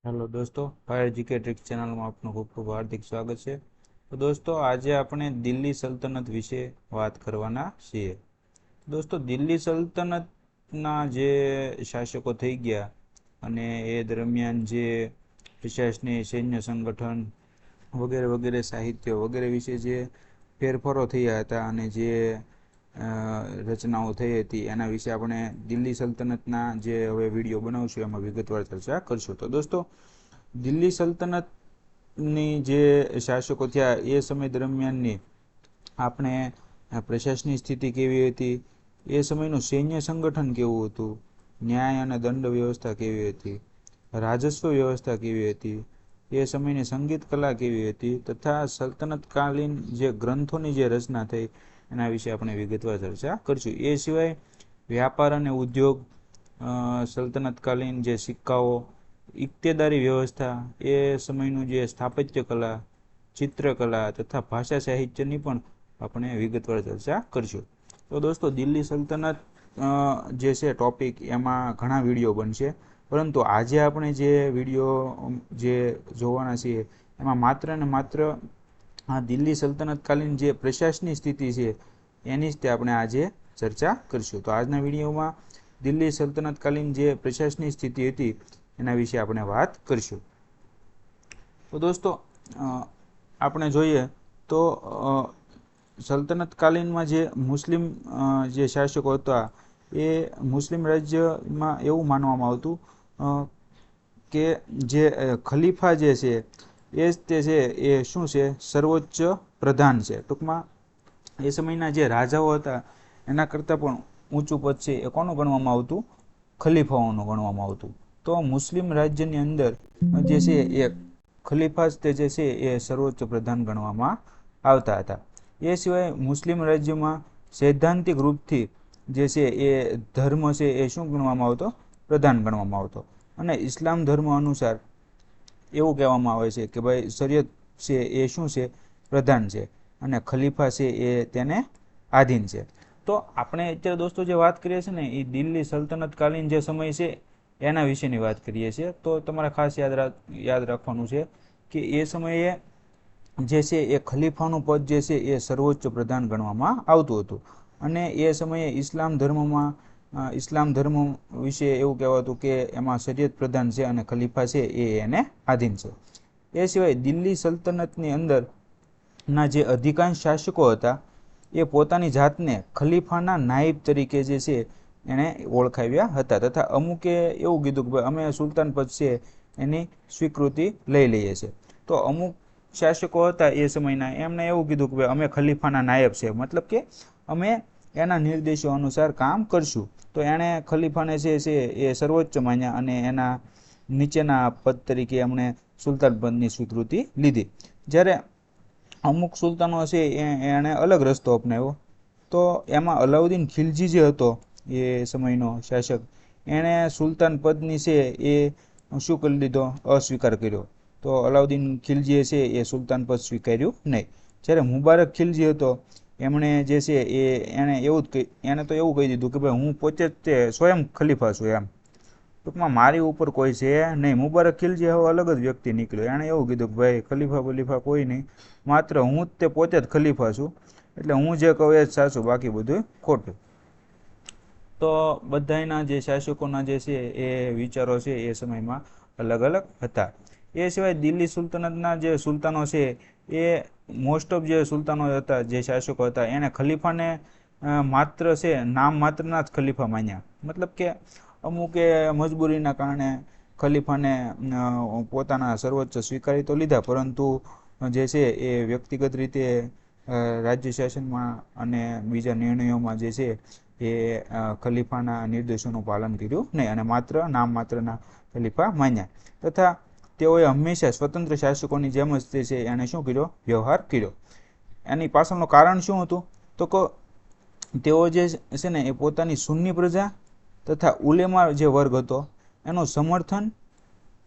Hello દોસ્તો, fire GK tricks ચેનલમાં આપનું ખૂબ ખૂબ હાર્દિક સ્વાગત છે. તો દોસ્તો, આજે આપણે દિલ્હી સલ્તનત વિશે વાત કરવાના છીએ. દોસ્તો, દિલ્હી સલ્તનતના જે શાસકો થઈ ગયા અને એ દરમિયાન જે પ્રશાસનિક સૈન્ય સંગઠન વગેરે વગેરે સાહિત્ય વગેરે વિશે જે ફેરફારો થયા હતા અને જે રચનાઓ થઈ હતી એના વિશે આપણે દિલ્હી સલ્તનતના જે હવે વિડીયો બનાવશું એમાં વિગતવાર ચર્ચા કરશું. તો દોસ્તો, દિલ્હી સલ્તનતની જે શાસકો થયા એ સમય દરમિયાનની આપણે પ્રશાસનિક સ્થિતિ કેવી હતી, એ સમયનું સૈન્ય સંગઠન કેવું હતું, ન્યાય અને દંડ વ્યવસ્થા કેવી હતી, રાજસ્વ વ્યવસ્થા કેવી હતી, એ સમયની સંગીત કલા કેવી હતી તથા સલ્તનતકાલીન જે ગ્રંથોની જે રચના થઈ એના વિશે આપણે વિગતવાર ચર્ચા કરીશું. એ સિવાય વ્યાપાર અને ઉદ્યોગ, સલ્તનતકાલીન જે સિક્કાઓ, ઇક્તેદારી વ્યવસ્થા, એ સમયનું જે સ્થાપત્ય કલા, ચિત્રકલા તથા ભાષા સાહિત્યની પણ આપણે વિગતવાર ચર્ચા કરીશું. તો દોસ્તો, દિલ્હી સલ્તનત જે છે ટોપિક, એમાં ઘણા વિડીયો બનશે, પરંતુ આજે આપણે જે વિડીયો જે જોવાના છીએ એમાં માત્ર ને માત્ર આ દિલ્હી સલ્તનતકાલીન જે પ્રશાસનિક સ્થિતિ છે એની જ તે આપણે આજે ચર્ચા કરીશું. તો આજના વિડીયોમાં દિલ્હી સલ્તનતકાલીન જે પ્રશાસનિક સ્થિતિ હતી એના વિશે આપણે વાત કરીશું. તો દોસ્તો, આપણે જોઈએ તો સલ્તનતકાલીનમાં જે મુસ્લિમ જે શાસકો હતા એ મુસ્લિમ રાજ્યમાં એવું માનવામાં આવતું કે જે ખલીફા જે છે એ જ તે છે એ શું છે, સર્વોચ્ચ પ્રધાન છે. ટૂંકમાં એ સમયના જે રાજાઓ હતા એના કરતાં પણ ઊંચું પદ છે એ કોનું ગણવામાં આવતું, ખલીફાઓનું ગણવામાં આવતું. તો મુસ્લિમ રાજ્યની અંદર જે છે એ ખલીફા જ તે જે છે એ સર્વોચ્ચ પ્રધાન ગણવામાં આવતા હતા. એ સિવાય મુસ્લિમ રાજ્યમાં સૈદ્ધાંતિક રૂપથી જે છે એ ધર્મ છે એ શું ગણવામાં આવતો, પ્રધાન ગણવામાં આવતો. અને ઇસ્લામ ધર્મ અનુસાર એવું કહેવામાં આવે છે કે ભાઈ શરિયત છે એ શું છે, પ્રધાન છે, અને ખલીફા છે એ તેને આધીન છે. તો આપણે અત્યારે દોસ્તો જે વાત કરીએ છીએ ને એ દિલ્હી સલ્તનતકાલીન જે સમય છે એના વિશેની વાત કરીએ છીએ. તો તમારે ખાસ યાદ રાખવાનું છે કે એ સમયે જે છે એ ખલીફાનું પદ જે છે એ સર્વોચ્ચ પ્રધાન ગણવામાં આવતું હતું. અને એ સમયે ઇસ્લામ ધર્મ વિશે એવું કહેવાતું કે એમાં શરીયત પ્રધાન છે અને ખલીફા છે એ એને આધીન છે. એ સિવાય દિલ્હી સલ્તનતની અંદર ના જે અધિકાંશ શાસકો હતા એ પોતાની જાતને ખલીફાના નાયબ તરીકે જે છે એણે ઓળખાવ્યા હતા તથા અમુકે એવું કીધું કે ભાઈ અમે સુલતાન પદ છે એની સ્વીકૃતિ લઈ લઈએ છીએ. તો અમુક શાસકો હતા એ સમયના એમણે એવું કીધું કે ભાઈ અમે ખલીફાના નાયબ છે, મતલબ કે અમે એના નિર્દેશો અનુસાર કામ કરશું. તો એણે ખલીફાને છે એ સર્વોચ્ચ માન્યા અને એના નીચેના પદ તરીકે એમણે સુલતાન પદની સ્વીકૃતિ લીધી. જ્યારે અમુક સુલતાનો છે એણે અલગ રસ્તો અપનાવ્યો. તો એમાં અલાઉદ્દીન ખિલજી જે હતો એ સમયનો શાસક, એણે સુલતાન પદની છે એ શું કરી લીધો, અસ્વીકાર કર્યો. તો અલાઉદ્દીન ખિલજીએ છે એ સુલતાન પદ સ્વીકાર્યું નહીં. જ્યારે મુબારક ખિલજી હતો એમણે જે છે એણે તો એવું કહી દીધું કે ભાઈ હું પોતે જ તે સ્વયં ખલીફા છું એમ, ટૂંકમાં મારી ઉપર કોઈ છે નહીં. મુબારક ખિલજી હવે અલગ જ વ્યક્તિ નીકળ્યો. એણે એવું કીધું કે ભાઈ ખલીફા કોઈ નહીં, માત્ર હું જ તે પોતે જ ખલીફા છું, એટલે હું જે કહું એ જ સાચું, બાકી બધું ખોટું. તો બધાના જે શાસકોના જે છે એ વિચારો છે એ સમયમાં અલગ અલગ હતા. એ સિવાય દિલ્હી સુલતનતના જે સુલતાનો છે એ મોસ્ટ ઓફ જે સુલતાનો હતા, જે શાસકો હતા, એણે ખલીફાને માત્ર છે નામ માત્રના જ ખલીફા માન્યા. મતલબ કે અમુકે મજબૂરીના કારણે ખલીફાને પોતાના સર્વોચ્ચ સ્વીકારી તો લીધા, પરંતુ જે છે એ વ્યક્તિગત રીતે રાજ્ય શાસનમાં અને બીજા નિર્ણયોમાં જે છે એ ખલીફાના નિર્દેશોનું પાલન કર્યું નહીં અને માત્ર નામ માત્રના ખલીફા માન્યા. તથા તેઓએ હંમેશા સ્વતંત્ર શાસકોની જેમ જ તે છે એણે શું કર્યો, વ્યવહાર કર્યો. એની પાછળનું કારણ શું હતું, તો કે તેઓ જે છે ને એ પોતાની સુન્ની પ્રજા તથા ઉલેમા જે વર્ગ હતો એનું સમર્થન,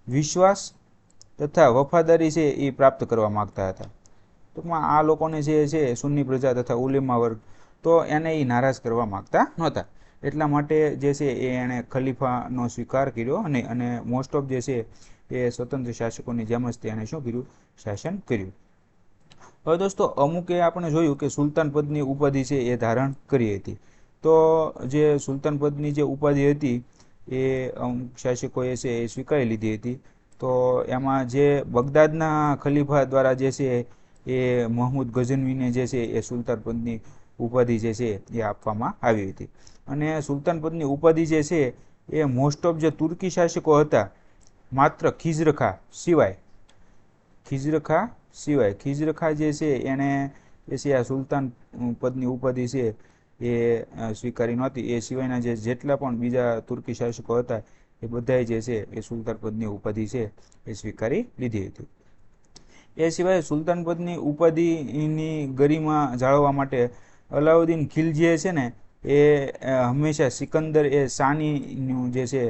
વિશ્વાસ તથા વફાદારી છે એ પ્રાપ્ત કરવા માગતા હતા. ટૂંકમાં આ લોકોને જે છે સુન્ની પ્રજા તથા ઉલેમા વર્ગ, તો એને એ નારાજ કરવા માગતા નહોતા. એટલા માટે જે છે એ એણે ખલીફાનો સ્વીકાર કર્યો નહીં અને મોસ્ટ ઓફ જે છે એ સ્વતંત્ર શાસકોની જેમ જ તેણે શું કર્યું, શાસન કર્યું. હવે દોસ્તો અમુકે આપણે જોયું કે સુલતાન પદની ઉપાધિ છે એ ધારણ કરી હતી. તો જે સુલતાન પદની જે ઉપાધિ હતી એ અમુક શાસકોએ છે એ સ્વીકારી લીધી હતી. તો એમાં જે બગદાદના ખલીફા દ્વારા જે છે એ મહમૂદ ગઝનવીને જે છે એ સુલતાન પદની ઉપાધિ જે છે એ આપવામાં આવી હતી. અને સુલતાન પદની ઉપાધિ જે છે એ મોસ્ટ ઓફ જે તુર્કી શાસકો હતા, માત્ર ખિઝરખા જે છે એણે જે છે આ સુલતાન પદની ઉપાધિ છે એ સ્વીકારી નહોતી. એ સિવાયના જેટલા પણ બીજા તુર્કી શાસકો હતા એ બધાએ જે છે એ સુલતાન પદની ઉપાધિ છે એ સ્વીકારી લીધી હતી. એ સિવાય સુલતાન પદની ઉપાધિની ગરિમા જાળવવા માટે અલાઉદ્દીન ખિલજીએ છે ને એ હંમેશા સિકંદર એ સાનીનું જે છે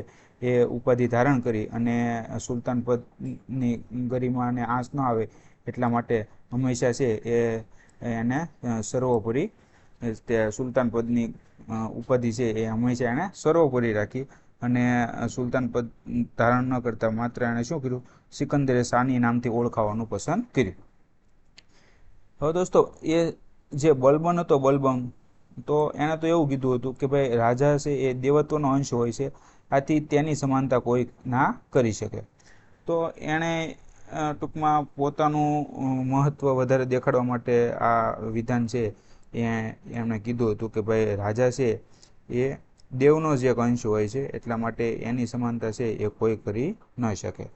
એ ઉપાધિ ધારણ કરી અને સુલતાન પદની ગરિમાને આંચ ન આવે એટલા માટે હંમેશા છે એને સર્વોપરી તે સુલતાન પદની ઉપાધિ છે એ હંમેશા એણે સર્વોપરી રાખી અને સુલતાન પદ ધારણ ન કરતા માત્ર એણે શું કર્યું, સિકંદરે સાની નામથી ઓળખાવાનું પસંદ કર્યું. હવે દોસ્તો એ જે બલબન હતો, તો એણે તો એવું કીધું હતું કે ભાઈ રાજા છે એ દેવત્વનો અંશ હોય છે, આથી તેની સમાનતા કોઈ ના કરી શકે. તો એણે ટૂંકમાં પોતાનું મહત્વ વધારે દેખાડવા માટે આ વિધાન છે એમણે કીધું હતું કે ભાઈ રાજા છે એ દેવનો જ એક અંશ હોય છે, એટલા માટે એની સમાનતા છે એ કોઈ કરી ન શકે.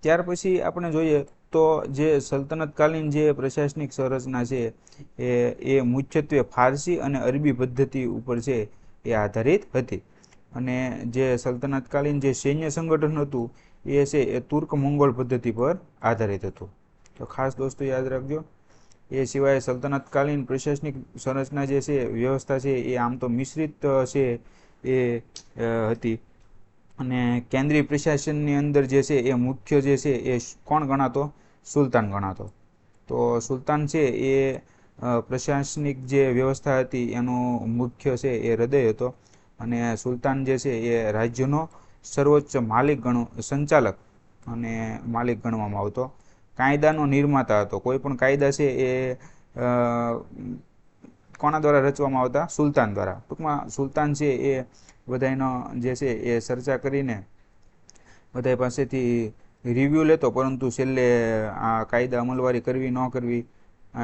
ત્યાર પછી આપણે જોઈએ તો જે સલ્તનતકાલીન જે પ્રશાસનિક સંરચના છે એ મુખ્યત્વે ફારસી અને અરબી પદ્ધતિ ઉપર છે એ આધારિત હતી. અને જે સલ્તનતકાલીન જે સૈન્ય સંગઠન હતું એ છે એ તુર્ક મંગોળ પદ્ધતિ પર આધારિત હતું. તો ખાસ દોસ્તો યાદ રાખજો. એ સિવાય સલ્તનતકાલીન પ્રશાસનિક સંરચના જે છે વ્યવસ્થા છે એ આમ તો મિશ્રિત છે એ હતી. અને કેન્દ્રીય પ્રશાસનની અંદર જે છે એ મુખ્ય જે છે એ કોણ ગણાતો, સુલતાન ગણાતો. તો સુલતાન છે એ પ્રશાસનિક જે વ્યવસ્થા હતી એનો મુખ્ય છે એ હૃદય હતો. અને સુલતાન જે છે એ રાજ્યનો સર્વોચ્ચ સંચાલક અને માલિક ગણવામાં આવતો. કાયદાનો નિર્માતા હતો. કોઈ પણ કાયદા છે એ કોના દ્વારા રચવામાં આવતા, સુલતાન દ્વારા. ટૂંકમાં સુલતાન છે એ બધાનો જે છે એ ચર્ચા કરીને બધા પાસેથી રિવ્યૂ લેતો, પરંતુ છેલ્લે આ કાયદા અમલવારી કરવી ન કરવી,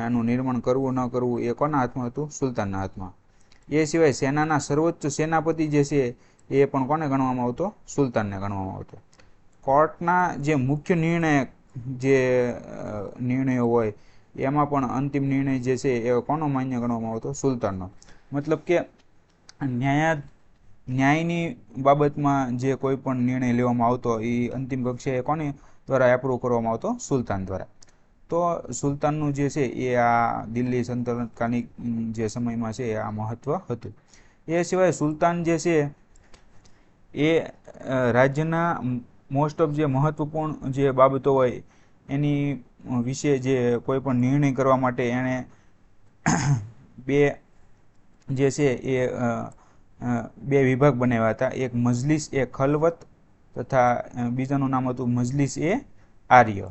એનું નિર્માણ કરવું ન કરવું એ કોના હાથમાં હતું, સુલતાનના હાથમાં. એ સિવાય સેનાના સર્વોચ્ચ સેનાપતિ જે છે એ પણ કોને ગણવામાં આવતો, સુલતાનને ગણવામાં આવતો. કોર્ટના જે મુખ્ય નિર્ણયો હોય એમાં પણ અંતિમ નિર્ણય જે છે એ કોનો માન્ય ગણવામાં આવતો, સુલતાનનો. મતલબ કે ન્યાયની બાબતમાં જે કોઈ પણ નિર્ણય લેવામાં આવતો એ અંતિમ કક્ષાએ કોની દ્વારા એપ્રૂવ કરવામાં આવતો, સુલતાન દ્વારા. તો સુલતાનનું જે છે એ આ દિલ્હી સલ્તનતકાલીન જે સમયમાં છે આ મહત્વ હતું. એ સિવાય સુલતાન જે છે એ રાજ્યના મોસ્ટ ઓફ જે મહત્વપૂર્ણ જે બાબતો હોય એની વિશે જે કોઈ પણ નિર્ણય કરવા માટે એણે બે જે છે એ બે વિભાગ બનાવ્યા હતા. એક મજલિસ એ ખલવત તથા બીજાનું નામ હતું મજલિસ એ આર્ય.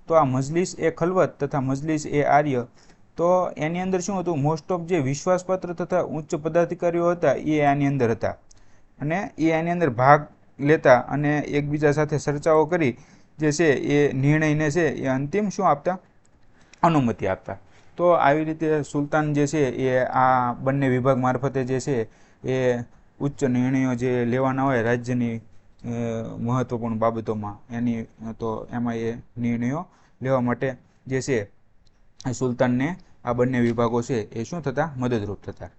તો આ મજલિસ એ ખલવત તથા મજલિસ એ આર્ય, તો એની અંદર શું હતું, મોસ્ટ ઓફ જે વિશ્વાસપાત્ર તથા ઉચ્ચ પદાધિકારીઓ હતા એ આની અંદર હતા. અને એ આની અંદર ભાગ લેતા અને એકબીજા સાથે ચર્ચાઓ કરી જે છે એ નિર્ણયને છે એ અંતિમ શું આપતા, અનુમતિ આપતા. તો આવી રીતે સુલતાન જે છે એ આ બંને વિભાગ મારફતે જે છે એ ઉચ્ચ નિર્ણયો જે લેવાના હોય રાજ્યની મહત્વપૂર્ણ બાબતોમાં એમાં એ નિર્ણયો લેવા માટે જે છે સુલતાનને આ બંને વિભાગો છે એ શું થતા, મદદરૂપ થતા.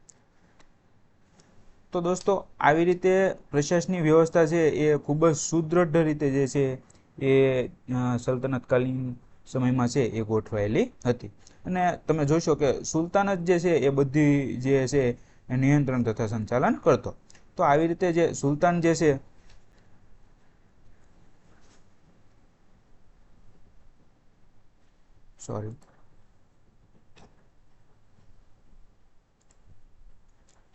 તો દોસ્તો આવી રીતે પ્રશાસનિક વ્યવસ્થા છે એ ખૂબ જ સુદૃઢ રીતે જે છે એ સલ્તનતકાલીન સમયમાં છે એ ગોઠવાયેલી હતી. અને તમે જોશો કે સુલતાન જ જે છે એ બધી જે છે એ નિયંત્રણ તથા સંચાલન કરતો. તો આવી રીતે જે સુલતાન જે છે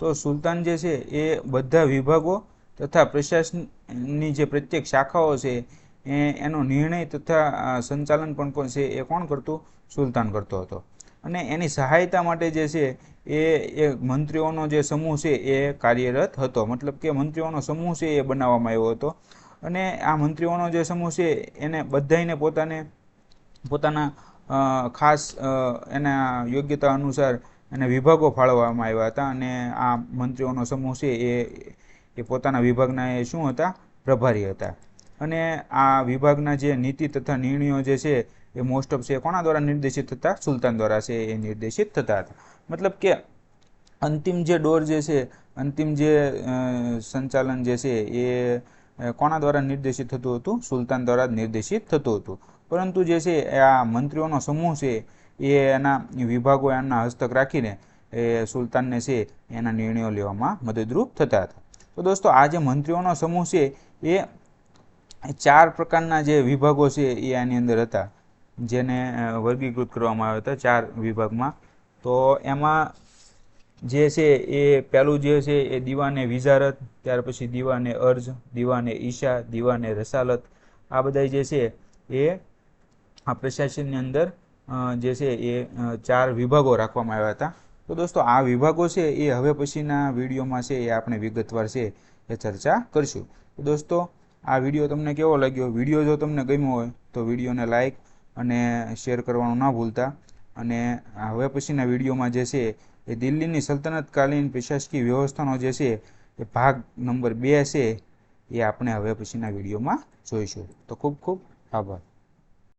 તો સુલતાન જે છે એ બધા વિભાગો તથા પ્રશાસનની જે પ્રત્યેક શાખાઓ છે એનો નિર્ણય તથા સંચાલન પણ છે એ કોણ કરતું? સુલતાન કરતો હતો. અને એની સહાયતા માટે જે છે એ મંત્રીઓનો જે સમૂહ છે એ કાર્યરત હતો. મતલબ કે મંત્રીઓનો સમૂહ છે એ બનાવવામાં આવ્યો હતો. અને આ મંત્રીઓનો જે સમૂહ છે એને બધાને પોતાના ખાસ એના યોગ્યતા અનુસાર એને વિભાગો ફાળવવામાં આવ્યા હતા. અને આ મંત્રીઓનો સમૂહ છે એ પોતાના વિભાગના એ શું હતા? પ્રભારી હતા. અને આ વિભાગના જે નીતિ તથા નિર્ણયો જે છે એ મોસ્ટ ઓફ છે કોના દ્વારા નિર્દેશિત થતા? સુલતાન દ્વારા છે એ નિર્દેશિત થતા હતા. મતલબ કે અંતિમ જે ડોર જે છે, અંતિમ જે સંચાલન જે છે એ કોના દ્વારા નિર્દેશિત થતું હતું? સુલતાન દ્વારા નિર્દેશિત થતું હતું. પરંતુ જે છે આ મંત્રીઓનો સમૂહ છે એ એના વિભાગો એમના હસ્તક રાખીને એ સુલતાનને છે એના નિર્ણયો લેવામાં મદદરૂપ થતા હતા. તો દોસ્તો આ જે મંત્રીઓનો સમૂહ છે એ 4 પ્રકારના જે વિભાગો છે એ આની અંદર હતા, જેને વર્ગીકૃત કરવામાં આવ્યા હતા 4 વિભાગમાં. તો એમાં જે છે એ પહેલું જે છે એ દીવાને વિઝારત, ત્યાર પછી દીવાને અર્જ, દીવાને ઈશા, દીવાને રસાલત, આ બધા જે છે એ આ પ્રશાસનની અંદર જે છે એ 4 વિભાગો રાખવામાં આવ્યા હતા. તો દોસ્તો આ વિભાગો છે એ હવે પછીના વિડીયોમાં છે એ આપણે વિગતવાર છે એ ચર્ચા કરીશું. તો દોસ્તો આ વિડીયો તમને કેવો લાગ્યો? વિડીયો જો તમને ગમ્યો હોય તો વિડીયોને લાઇક અને શેર કરવાનું ના ભૂલતા. અને હવે પછીના વિડીયોમાં જે છે એ દિલ્હીની સલ્તનતકાલીન પ્રશાસકીય વ્યવસ્થાનો જે છે એ ભાગ નંબર 2 છે એ આપણે હવે પછીના વિડીયોમાં જોઈશું. તો ખૂબ ખૂબ આભાર.